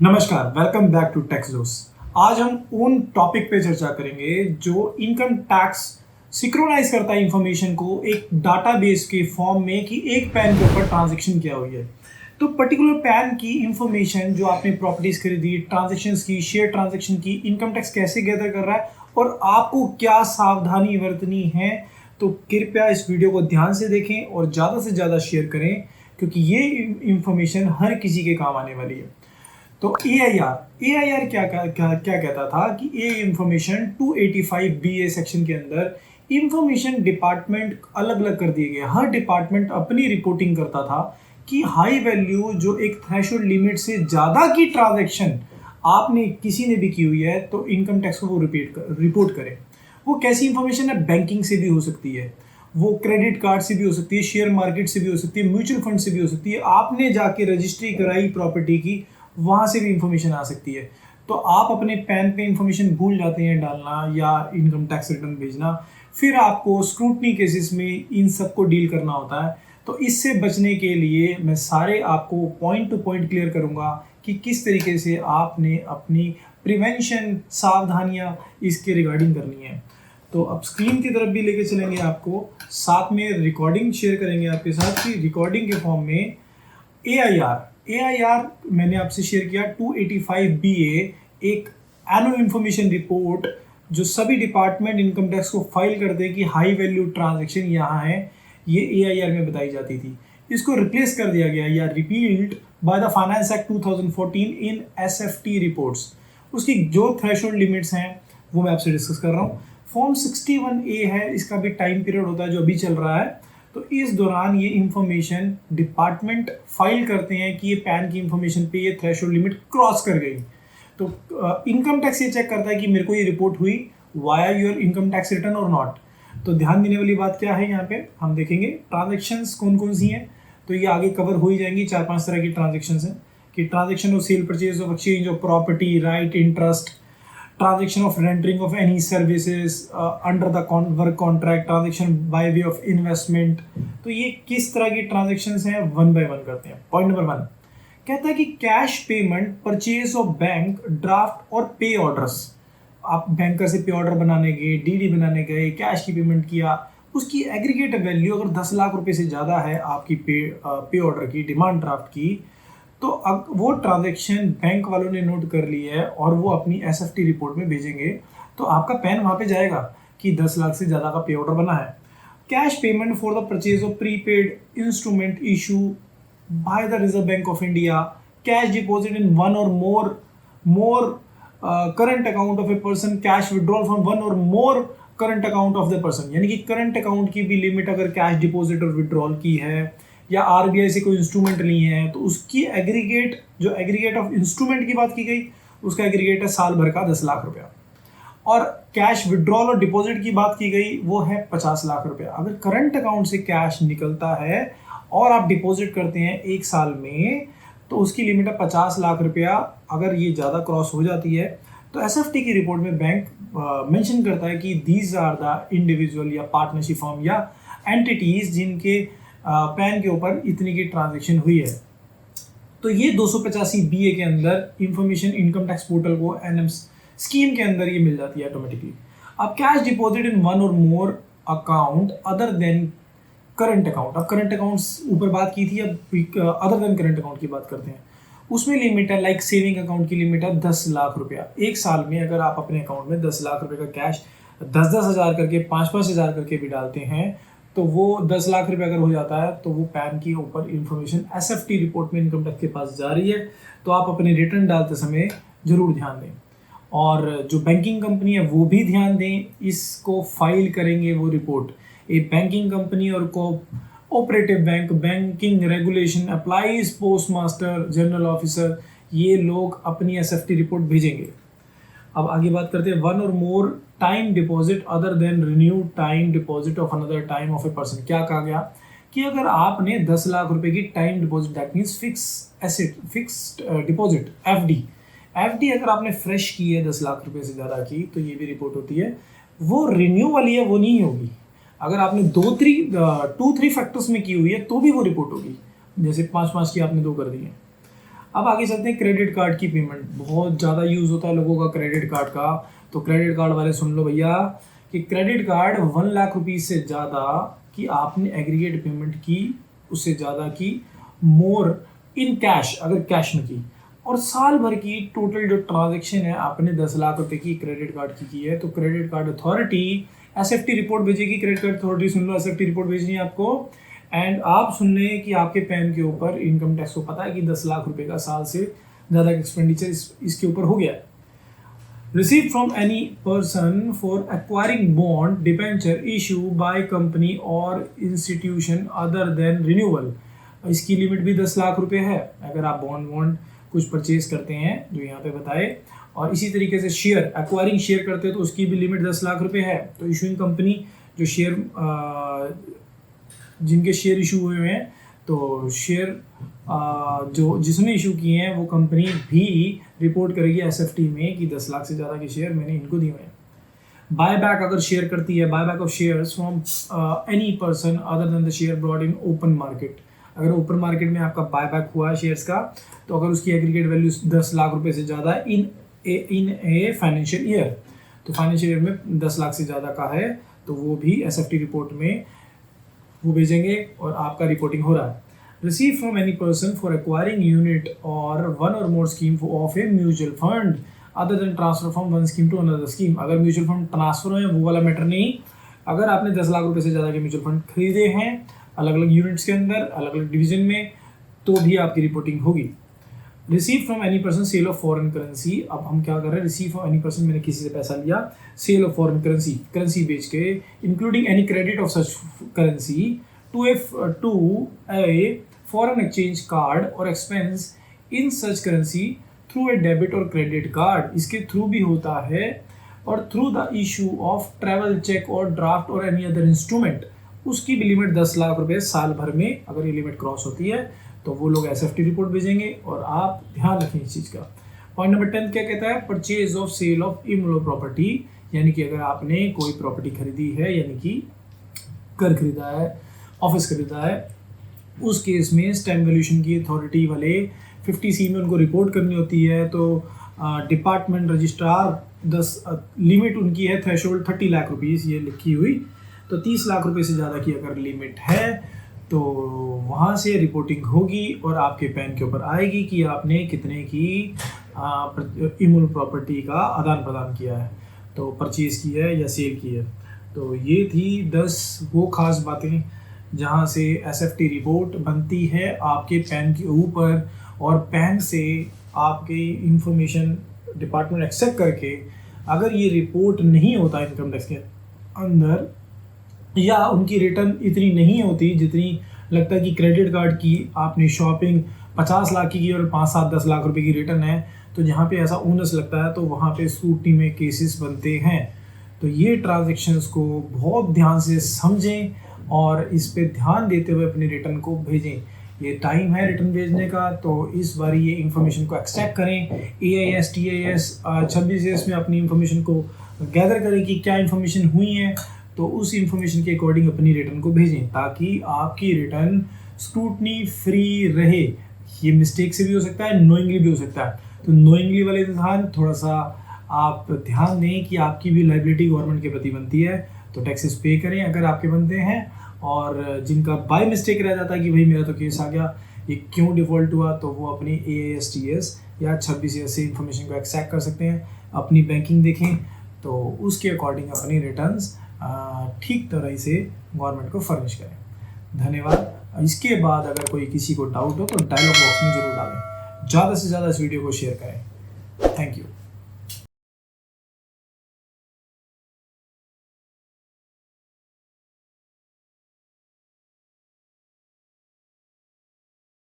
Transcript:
नमस्कार, welcome back to tax जोस। आज हम उन टॉपिक पे चर्चा करेंगे जो इनकम टैक्स सिंक्रोनाइज करता है इंफॉर्मेशन को एक डाटाबेस के फॉर्म में कि एक पैन के ऊपर ट्रांजैक्शन क्या हुई है। तो पर्टिकुलर पैन की इंफॉर्मेशन जो आपने प्रॉपर्टीज खरीदी, ट्रांजैक्शंस की, शेयर ट्रांजैक्शन की, इनकम टैक्स कैसे गैदर कर रहा है और आपको क्या सावधानी बरतनी है, तो कृपया इस वीडियो को ध्यान से देखें और ज़्यादा से ज़्यादा शेयर करें क्योंकि ये इंफॉर्मेशन हर किसी के काम आने वाली है। तो ए आई आर क्या क्या क्या क्या कहता था कि ये इंफॉर्मेशन 285 BA सेक्शन के अंदर इंफॉर्मेशन डिपार्टमेंट अलग अलग कर दिए गए। हर डिपार्टमेंट अपनी रिपोर्टिंग करता था कि हाई वैल्यू जो एक थ्रेशोल्ड लिमिट से ज़्यादा की ट्रांजैक्शन आपने किसी ने भी की हुई है तो इनकम टैक्स को वो रिपोर्ट करें। वो कैसी इंफॉर्मेशन है? बैंकिंग से भी हो सकती है, वो क्रेडिट कार्ड से भी हो सकती है, शेयर मार्केट से भी हो सकती है, म्यूचुअल फंड से भी हो सकती है, आपने जाके रजिस्ट्री कराई प्रॉपर्टी की, वहाँ से भी इंफॉर्मेशन आ सकती है। तो आप अपने पैन पे इंफॉर्मेशन भूल जाते हैं डालना या इनकम टैक्स रिटर्न भेजना, फिर आपको स्क्रूटनी केसेस में इन सब को डील करना होता है। तो इससे बचने के लिए मैं सारे आपको पॉइंट टू पॉइंट क्लियर करूँगा कि किस तरीके से आपने अपनी प्रिवेंशन सावधानियाँ इसके रिगार्डिंग करनी है। तो अब स्क्रीन की तरफ भी लेके चलेंगे आपको, साथ में रिकॉर्डिंग शेयर करेंगे आपके साथ कि रिकॉर्डिंग के फॉर्म में ए आई आर मैंने आपसे शेयर किया 285 BA एक एनुअल इंफॉर्मेशन रिपोर्ट जो सभी डिपार्टमेंट इनकम टैक्स को फाइल करते हैं कि हाई वैल्यू ट्रांजैक्शन यहाँ है, ये ए आई आर में बताई जाती थी। इसको रिप्लेस कर दिया गया या repealed by the finance act 2014 in SFT reports. उसकी जो थ्रेशोल्ड लिमिट्स हैं वो मैं आपसे डिस्कस कर रहा हूँ। फॉर्म 61A है, इसका भी टाइम पीरियड होता है जो अभी चल रहा है। तो इस दौरान ये इंफॉर्मेशन डिपार्टमेंट फाइल करते हैं कि ये पैन की इंफॉर्मेशन पे ये थ्रेशोल्ड लिमिट क्रॉस कर गई। तो इनकम टैक्स ये चेक करता है कि मेरे को ये रिपोर्ट हुई via your income tax return और नॉट। तो ध्यान देने वाली बात क्या है, यहाँ पे हम देखेंगे ट्रांजेक्शन्स कौन कौन सी हैं। तो ये आगे कवर हो ही जाएंगी, 4-5 तरह की ट्रांजेक्शन्स हैं कि transaction of sale, purchase of, exchange of property, right, interest, transaction of rendering of any services under the work contract, transaction by way of investment। तो ये किस तरह की ट्रांजेक्शन्स हैं, वन बाय वन करते हैं। पॉइंट नंबर 1 कहता है कि cash payment, purchase of bank draft और पे ऑर्डर्स। आप बैंकर से पे ऑर्डर बनाने गए, डीडी बनाने गए, कैश की पेमेंट किया, उसकी एग्रीगेट वैल्यू अगर 10 लाख रुपए से ज़्यादा है आपकी पे ऑर्डर की, डिमांड ड्राफ्ट की, तो अब वो ट्रांजैक्शन बैंक वालों ने नोट कर ली है और वो अपनी SFT रिपोर्ट में भेजेंगे। तो आपका पैन वहाँ पे जाएगा कि 10 लाख से ज़्यादा का पे ऑर्डर बना है। Cash payment for the purchase of prepaid instrument issue by the reserve bank of India, cash deposit in one or more current account of a person, cash withdrawal from one or more current account of the person. यानी कि current account की भी limit अगर cash deposit और withdrawal की है या RBI से कोई इंस्ट्रूमेंट ली है तो उसकी एग्रीगेट, जो एग्रीगेट ऑफ इंस्ट्रूमेंट की बात की गई, उसका एग्रीगेट है साल भर का 10 लाख रुपया। और कैश विड्रॉल और डिपॉजिट की बात की गई वो है 50 लाख रुपया। अगर करंट अकाउंट से कैश निकलता है और आप डिपॉजिट करते हैं 1 साल में तो उसकी लिमिट है 50 लाख रुपया। अगर ये ज़्यादा क्रॉस हो जाती है तो SFT की रिपोर्ट में बैंक मेंशन करता है कि दीज आर द इंडिविजुअल या पार्टनरशिप फर्म या एंटिटीज जिनके पैन के ऊपर इतनी की ट्रांजैक्शन हुई है। तो ये 285 BA के अंदर इंफॉर्मेशन इनकम टैक्स पोर्टल को NM स्कीम के अंदर ये मिल जाती है ऑटोमेटिकली। अब cash deposit in one or more account other than current account. अब करंट अकाउंट्स ऊपर बात की थी, अब अदर देन करंट अकाउंट की बात करते हैं। उसमें लिमिट है, लाइक सेविंग अकाउंट की लिमिट है 10 लाख रुपया। 1 साल में अगर आप अपने अकाउंट में 10 लाख रुपये का कैश 10-10 हज़ार करके, 5-5 हज़ार करके भी डालते हैं तो वो 10 लाख रुपये अगर हो जाता है तो वो पैन की ऊपर इंफॉर्मेशन SFT रिपोर्ट में इनकम टैक्स के पास जा रही है। तो आप अपने रिटर्न डालते समय ज़रूर ध्यान दें और जो बैंकिंग कंपनी है वो भी ध्यान दें, इसको फाइल करेंगे वो रिपोर्ट। एक बैंकिंग कंपनी और cooperative bank, banking regulation applies, post master, general officer, ये लोग अपनी SFT रिपोर्ट भेजेंगे। अब आगे बात करते हैं one or more time deposit other than renew time deposit of another time of a person. क्या कहा गया कि अगर आपने 10 लाख रुपए की time deposit, that means fixed deposit FD अगर आपने फ्रेश की है 10 लाख रुपए से ज़्यादा की, तो ये भी रिपोर्ट होती है। वो रिन्यू वाली है वो नहीं होगी। अगर आपने 2-3 फैक्टर्स में की हुई है तो भी वो रिपोर्ट होगी, जैसे 5-5 की आपने 2 कर दी है। अब आगे चलते हैं क्रेडिट कार्ड की पेमेंट। बहुत ज़्यादा यूज़ होता है लोगों का क्रेडिट कार्ड का, तो क्रेडिट कार्ड वाले सुन लो भैया कि क्रेडिट कार्ड 1 लाख रुपीज़ से ज़्यादा कि आपने एग्रीगेट पेमेंट की, उससे ज़्यादा की, मोर इन कैश अगर कैश में की, और साल भर की टोटल जो ट्रांजैक्शन है आपने 10 लाख रुपए की क्रेडिट कार्ड की है, तो credit card authority SFT report भेजेगी। क्रेडिट कार्ड अथॉरिटी सुन लो, एसएफटी रिपोर्ट भेजनी है आपको। एंड आप सुन लें कि आपके पैन के ऊपर इनकम टैक्स को पता है कि 10 लाख रुपए का साल से ज़्यादा एक्सपेंडिचर इसके ऊपर हो गया। Receive from any person for acquiring bond debenture issue by company और इंस्टीट्यूशन अदर देन रिन्यूअल। इसकी लिमिट भी 10 लाख रुपए है अगर आप बॉन्ड कुछ परचेज करते हैं जो यहाँ पे बताए। और इसी तरीके से शेयर एक्वायरिंग शेयर करते हैं तो उसकी भी लिमिट 10 लाख रुपए है। तो इशूइंग कंपनी जो शेयर जिनके शेयर इशू हुए हैं, तो शेयर जो जिसने इशू किए हैं वो कंपनी भी रिपोर्ट करेगी एसएफटी में कि 10 लाख से ज़्यादा के शेयर मैंने इनको दिए हैं। बाय बैक अगर शेयर करती है, buy back of shares from any person other than the share broad in open market. अगर ओपन मार्केट में आपका बाय बैक हुआ है शेयर्स का, तो अगर उसकी एग्रीगेट वैल्यू 10 लाख रुपए से ज़्यादा इन ए फाइनेंशियल ईयर, तो फाइनेंशियल ईयर में 10 लाख से ज़्यादा का है, तो वो भी एसएफटी रिपोर्ट में वो भेजेंगे और आपका रिपोर्टिंग हो रहा है। Receive from any person for acquiring unit or one or more scheme of a mutual fund other than transfer from one scheme to another scheme. अगर म्यूचुअल फंड ट्रांसफर है वो वाला मैटर नहीं, अगर आपने 10 लाख रुपए से ज़्यादा के म्यूचुअल फंड खरीदे हैं अलग अलग यूनिट्स के अंदर अलग अलग डिवीजन में, तो भी आपकी रिपोर्टिंग होगी। Receive from any person sale of foreign currency. अब हम क्या कर रहे हैं, रिसीव फ्रॉम एनी पर्सन, मैंने किसी से पैसा लिया, sale of foreign currency, currency बेच के, including any credit of such currency to a foreign exchange card or expense in such currency through a debit or credit card. इसके थ्रू भी होता है, और through the issue of travel cheque or draft or any other instrument, उसकी भी limit 10 lakh रुपए साल भर में। अगर ये लिमिट क्रॉस होती है तो वो लोग एसएफटी रिपोर्ट भेजेंगे, और आप ध्यान रखें इस चीज़ का। पॉइंट नंबर 10 क्या कहता है, purchase of sale of immovable property, यानी कि अगर आपने कोई प्रॉपर्टी खरीदी है, यानी कि घर खरीदा है, ऑफिस खरीदा है, उस केस में स्टैम्प वैल्यूएशन की अथॉरिटी वाले 50C में उनको रिपोर्ट करनी होती है। तो डिपार्टमेंट रजिस्ट्रार 10 लिमिट उनकी है थ्रेशोल्ड 30 लाख रुपीज़ ये लिखी हुई, तो 30 लाख रुपए से ज़्यादा की अगर लिमिट है तो वहाँ से रिपोर्टिंग होगी और आपके पैन के ऊपर आएगी कि आपने कितने की इमूवेबल प्रॉपर्टी का आदान प्रदान किया है, तो परचेज की है या सेल की है। तो ये थी 10 वो खास बातें जहाँ से एसएफटी रिपोर्ट बनती है आपके पैन के ऊपर, और पैन से आपके इंफॉर्मेशन डिपार्टमेंट एक्सेप्ट करके अगर ये रिपोर्ट नहीं होता इनकम टैक्स के अंदर, या उनकी रिटर्न इतनी नहीं होती जितनी लगता है कि क्रेडिट कार्ड की आपने शॉपिंग 50 लाख की और 5, 7, 10 लाख रुपए की रिटर्न है, तो जहाँ पे ऐसा ओनस लगता है तो वहाँ पे स्क्रूटनी में केसेस बनते हैं। तो ये ट्रांजैक्शंस को बहुत ध्यान से समझें और इस पे ध्यान देते हुए अपनी रिटर्न को भेजें। ये टाइम है रिटर्न भेजने का, तो इस बार ये इन्फॉर्मेशन को एक्सट्रैक्ट करें। AIS TIS 26 में अपनी इन्फॉर्मेशन को गैदर करें कि क्या इन्फॉर्मेशन हुई है, तो उस इन्फॉर्मेशन के अकॉर्डिंग अपनी रिटर्न को भेजें ताकि आपकी रिटर्न स्क्रूटनी फ्री रहे। ये मिस्टेक से भी हो सकता है, नोइंगली भी हो सकता है। तो नोइंगली वाले इंसान थोड़ा सा आप ध्यान दें कि आपकी भी लाइबिलिटी गवर्नमेंट के प्रति बनती है, तो टैक्सेस पे करें अगर आपके बनते हैं। और जिनका बाय मिस्टेक रह जाता है कि भाई मेरा तो केस आ गया, ये क्यों डिफ़ॉल्ट हुआ, तो वो अपनी AIS TS या 26 से इन्फॉर्मेशन को एक्सट्रैक्ट कर सकते हैं। अपनी बैंकिंग देखें तो उसके अकॉर्डिंग अपनी रिटर्न्स ठीक तरह से गवर्नमेंट को फर्निश करें। धन्यवाद। इसके बाद अगर कोई किसी को डाउट हो तो डायलॉग बॉक्स में ज़रूर डालें। ज़्यादा से ज़्यादा इस वीडियो को शेयर करें। Thank you.